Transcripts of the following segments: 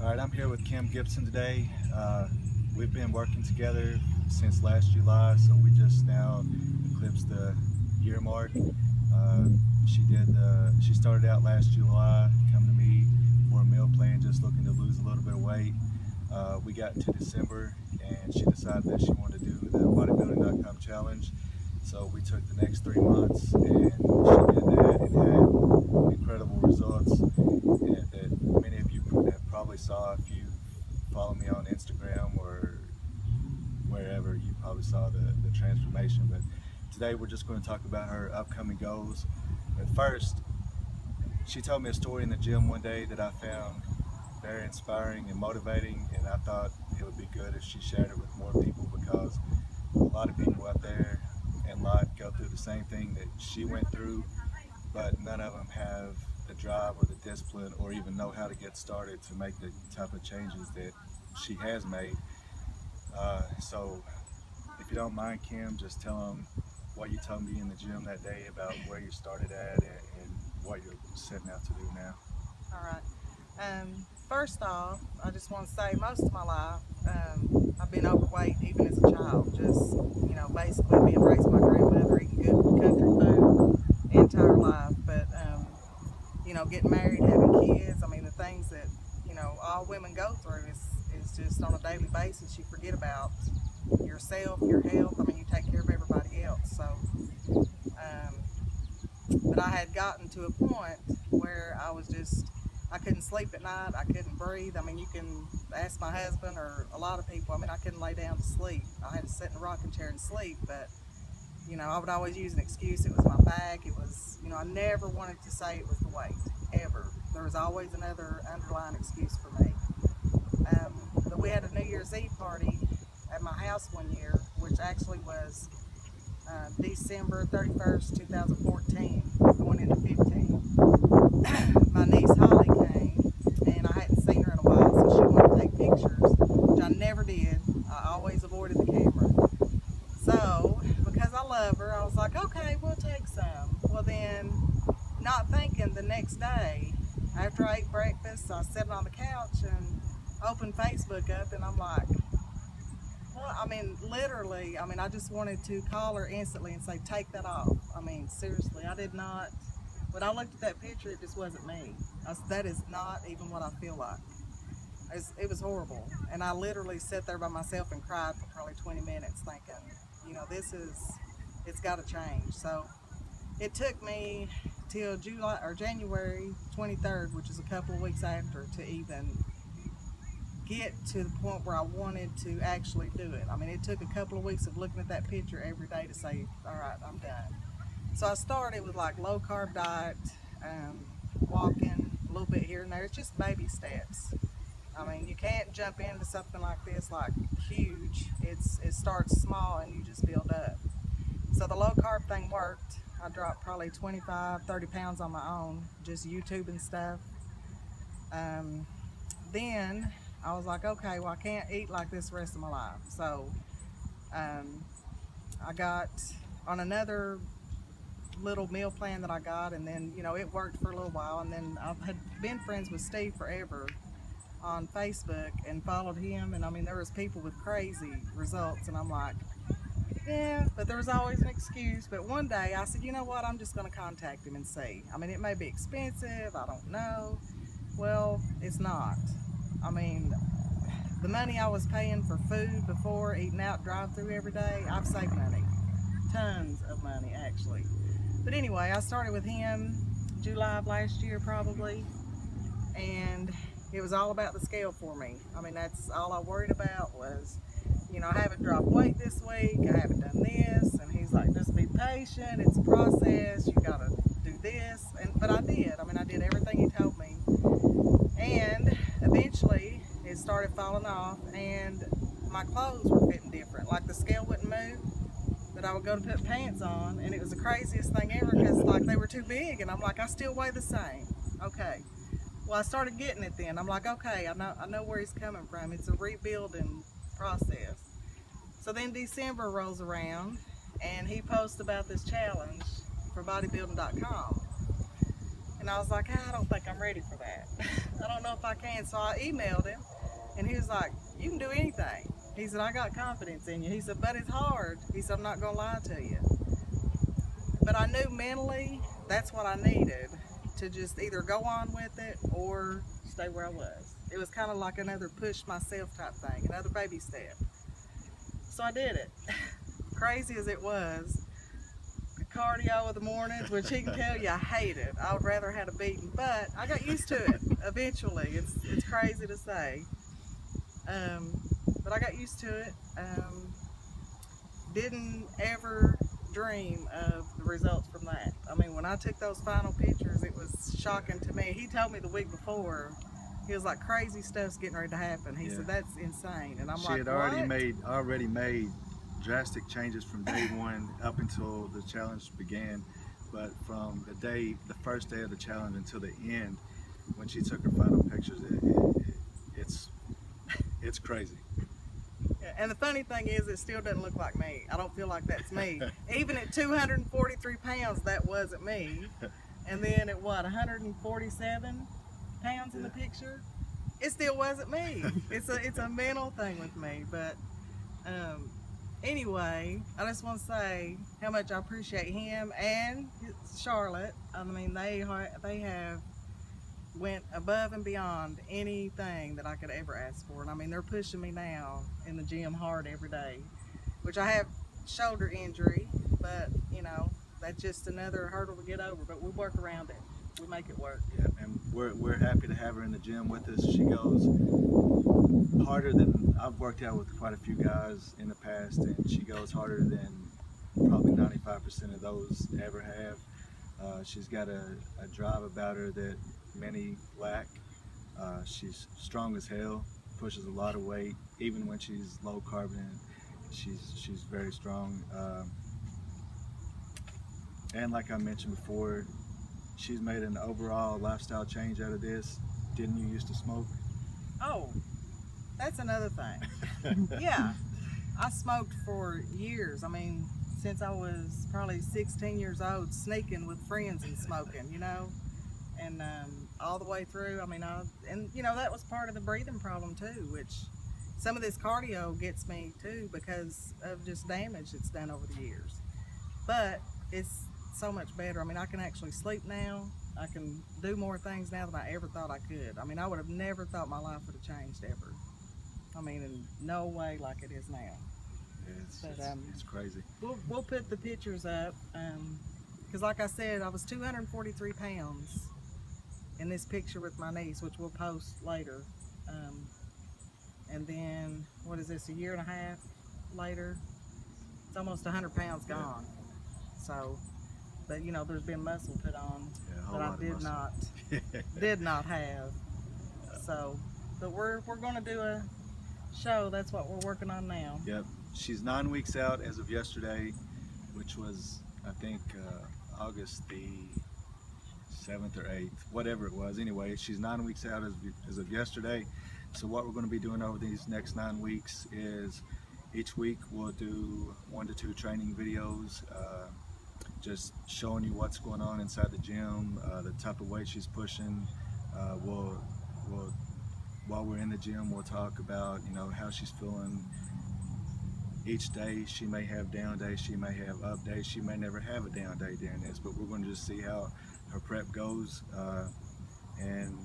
All right, I'm here with Kim Gipson today. We've been working together since last July, so we just now eclipsed the year mark. Uh, she started out last July, come to me for a meal plan, just looking to lose a little bit of weight. We got into December, and she decided that she wanted to do the bodybuilding.com challenge. So we took the next 3 months, and she did that and had incredible results that many of you have probably saw if you follow me on Instagram or wherever. You probably saw the transformation. But today we're just going to talk about her upcoming goals. But first, she told me a story in the gym one day that I found very inspiring and motivating, and I thought it would be good if she shared it with more people, because a lot of people out there in life go through the same thing that she went through, but none of them have the drive or the discipline or even know how to get started to make the type of changes that she has made. So if you don't mind, Kim, just tell them what you told me in the gym that day about where you started at and what you're setting out to do now. All right. First off, I just want to say most of my life, I've been overweight even as a child. Just, basically being raised by my grandmother, eating good country food the entire life. But, getting married, having kids, the things that, all women go through is just on a daily basis. You forget about yourself, your health. You take care of everybody else. So, but I had gotten to a point where I couldn't sleep at night. I couldn't breathe. You can ask my husband or a lot of people. I couldn't lay down to sleep. I had to sit in a rocking chair and sleep. But, I would always use an excuse. It was my back. It was, I never wanted to say it was the weight, ever. There was always another underlying excuse for me. But we had a New Year's Eve party at my house one year, which actually was December 31st, 2014, going into 15. My niece Holly came, and I hadn't seen her in a while, so she wanted to take pictures, which I never did. I always avoided the camera. So, because I love her, I was like, okay, we'll take some. Well, then, not thinking, the next day, after I ate breakfast, I was sitting on the couch and opened Facebook up, and I'm like, well, literally, I just wanted to call her instantly and say, take that off. Seriously, I did not. When I looked at that picture, it just wasn't me. That is not even what I feel like. It was horrible. And I literally sat there by myself and cried for probably 20 minutes thinking, it's got to change. So it took me till July or January 23rd, which is a couple of weeks after, to even get to the point where I wanted to actually do it. It took a couple of weeks of looking at that picture every day to say, all right, I'm done. So I started with like low carb diet, walking a little bit here and there. It's just baby steps. You can't jump into something like this like huge. It starts small and you just build up. So the low carb thing worked. I dropped probably 25, 30 pounds on my own, just YouTube and stuff. Then I was like, okay, well, I can't eat like this the rest of my life. So I got on another little meal plan that I got, and then it worked for a little while, and then I had been friends with Steve forever on Facebook and followed him, and there was people with crazy results, and I'm like, yeah, but there was always an excuse. But one day I said, you know what, I'm just going to contact him and see. It may be expensive, I don't know. Well, it's not. I mean, the money I was paying for food before, eating out drive through every day, I've saved money. Tons of money, actually. But anyway, I started with him July of last year probably, and it was all about the scale for me. That's all I worried about was, I haven't dropped weight this week, I haven't done this, and he's like, just be patient, it's a process, you gotta do this, but I did. I did everything he told me, and eventually it started falling off, and my clothes were fitting different, like the scale wouldn't move, but I would go to put pants on, and it was the craziest thing ever, because like they were too big, and I'm like, I still weigh the same. Okay. Well, I started getting it then. I'm like, okay, I know where he's coming from. It's a rebuilding process. So then December rolls around, and he posts about this challenge for bodybuilding.com. And I was like, I don't think I'm ready for that. I don't know if I can. So I emailed him, and he was like, you can do anything. He said, I got confidence in you. He said, but it's hard. He said, I'm not going to lie to you. But I knew mentally that's what I needed to just either go on with it or stay where I was. It was kind of like another push myself type thing, another baby step. So I did it. Crazy as it was, the cardio of the mornings, which he can tell you I hate it. I would rather have a beating, but I got used to it eventually. It's crazy to say. But I got used to it. Didn't ever dream of the results from that. I mean, when I took those final pictures, it was shocking to me. He told me the week before, he was like, crazy stuff's getting ready to happen. He said, that's insane. And I'm She like, had what? already made drastic changes from day one up until the challenge began. But from the first day of the challenge until the end, when she took her final pictures, it's it's crazy. And the funny thing is, it still doesn't look like me. I don't feel like that's me. Even at 243 pounds, that wasn't me. And then at what, 147 pounds in the picture, it still wasn't me. It's a mental thing with me. But anyway, I just want to say how much I appreciate him and Charlotte. I mean, they have went above and beyond anything that I could ever ask for. And I mean, they're pushing me now in the gym hard every day, which I have shoulder injury, but you know, that's just another hurdle to get over, but we work around it. We make it work. Yeah, and we're happy to have her in the gym with us. She goes harder than I've worked out with quite a few guys in the past, and she goes harder than probably 95% of those ever have. She's got a drive about her that many lack. She's strong as hell, pushes a lot of weight, even when she's low carb, and she's very strong. And like I mentioned before, she's made an overall lifestyle change out of this. Didn't you used to smoke? Oh, that's another thing. Yeah, I smoked for years. I mean, since I was probably 16 years old, sneaking with friends and smoking, you know, and all the way through. I mean, and you know, that was part of the breathing problem too, which some of this cardio gets me too because of just damage it's done over the years. But it's so much better. I mean, I can actually sleep now. I can do more things now than I ever thought I could. I mean, I would have never thought my life would have changed ever. I mean, in no way like it is now. But It's crazy. we'll put the pictures up because, like I said, I was 243 pounds in this picture with my niece, which we'll post later. Um, and then, what is this, a year and a half later? It's almost 100 pounds gone. So, but you know, there's been muscle put on that I did not have. So, but we're going to do a show. That's what we're working on now. Yep. She's 9 weeks out as of yesterday, which was, I think, August the 7th or 8th, whatever it was. Anyway, she's 9 weeks out as of yesterday. So what we're going to be doing over these next 9 weeks is each week we'll do 1 to 2 training videos, just showing you what's going on inside the gym, the type of weight she's pushing. We'll while we're in the gym, we'll talk about, you know, how she's feeling. Each day she may have down days, she may have up days, she may never have a down day during this, but we're going to just see how her prep goes, and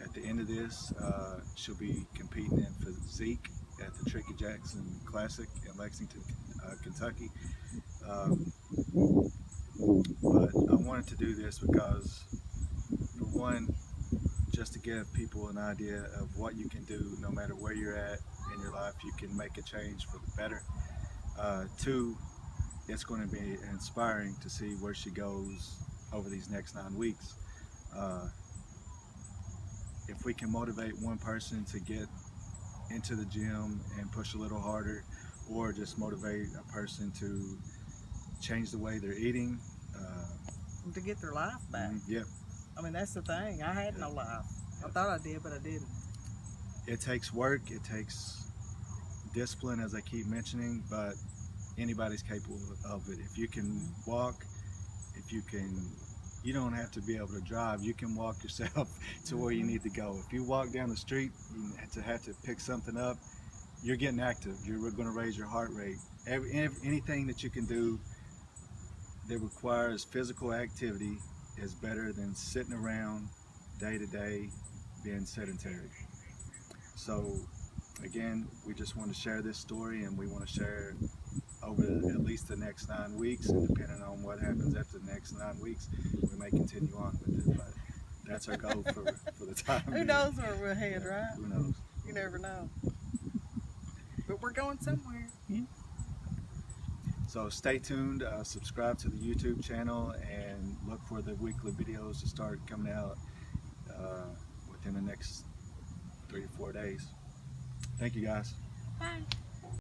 at the end of this, she'll be competing in physique at the Tricky Jackson Classic in Lexington, Kentucky. But I wanted to do this because, for one, just to give people an idea of what you can do no matter where you're at in your life. You can make a change for the better. 2, it's going to be inspiring to see where she goes over these next 9 weeks. If we can motivate one person to get into the gym and push a little harder, or just motivate a person to change the way they're eating, To get their life back. Yeah. I mean, that's the thing. I had no life. I thought I did, but I didn't. It takes work, it takes discipline, as I keep mentioning, but anybody's capable of it. If you can walk, if if you can, you don't have to be able to drive. You can walk yourself to where you need to go. If you walk down the street, you have to pick something up. You're getting active. You're going to raise your heart rate. Anything that you can do that requires physical activity is better than sitting around day to day being sedentary. So again, we just want to share this story, and we want to share over at least the next 9 weeks, and depending on what happens after the next 9 weeks, we may continue on with it, but that's our goal for the time Who being. knows where we'll head, Yeah, right? who knows? You never know. But we're going somewhere. So stay tuned, subscribe to the YouTube channel, and look for the weekly videos to start coming out within the next 3 to 4 days. Thank you, guys. Bye.